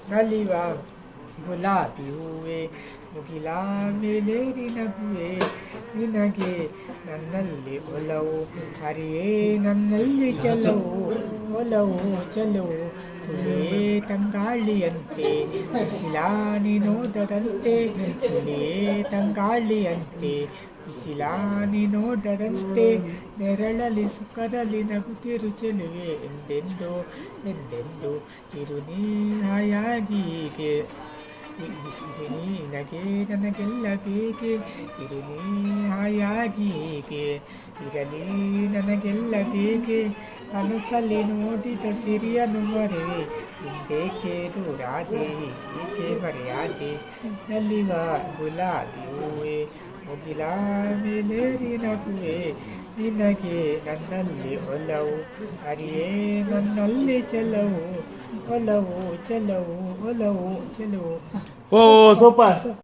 ನಲಿವ ಗುಲಾಬಿ ಹೂವೆ ಮುಗಿಲ ಮೇಲೇರಿ ನಗುವೆ ನಿನಗೆ ನನ್ನಲ್ಲಿ ಒಲವು ಹರಿಯೇ ನನ್ನಲ್ಲಿ ಚಲವು ಒಲವು ಚಲವು ಸುಳಿಯೇ ತಂಗಾಳಿಯಂತೆ ಬಿಸಿಲಾನಿ ನೋಡದಂತೆ ಸುಳಿಯೇ ತಂಗಾಳಿಯಂತೆ ಬಿಸಿಲಾನಿ ನೋಡದಂತೆ ನೆರಳಲಿ ಸುಖದಲ್ಲಿ ನಗುತ್ತಿರು ಚೆಲುವೆ ಎಂದೆಂದು ಎಂದೆಂದು ಇರು ನೀ ಹಾಯಾಗಿ ಹೀಗೆ ನಿನಗೆ ನನಗೆಲ್ಲ ಬೇಕೆ ಇರು ನೀ ಹಾಯಾಗಿ ಹೀಗೆ ಇರಲಿ ನನಗೆಲ್ಲ ಬೇಕೆ ಕನಸಲ್ಲಿ ನೋಡಿದ ಸಿರಿಯನ್ನು ಮರೆವೆ ಹಿಂದೇಕೆ ದೂರಾದೆ ಏಕೆ ಮರೆಯಾದೆ ನಲಿವ ಗುಲಾಬಿ ಹೂವೆ ಮುಗಿಲ ಮೇಲೇರಿ ನಗುವೆ ನಿನಗೆ ನನ್ನಲ್ಲಿ ಒಲವು ಹರಿಯೇ ನನ್ನಲ್ಲಿ ಚೆಲವು ಒಲವು ಚೆಲವು ಒಲವು ಚೆಲವು. ಓ ಸೂಪರ್.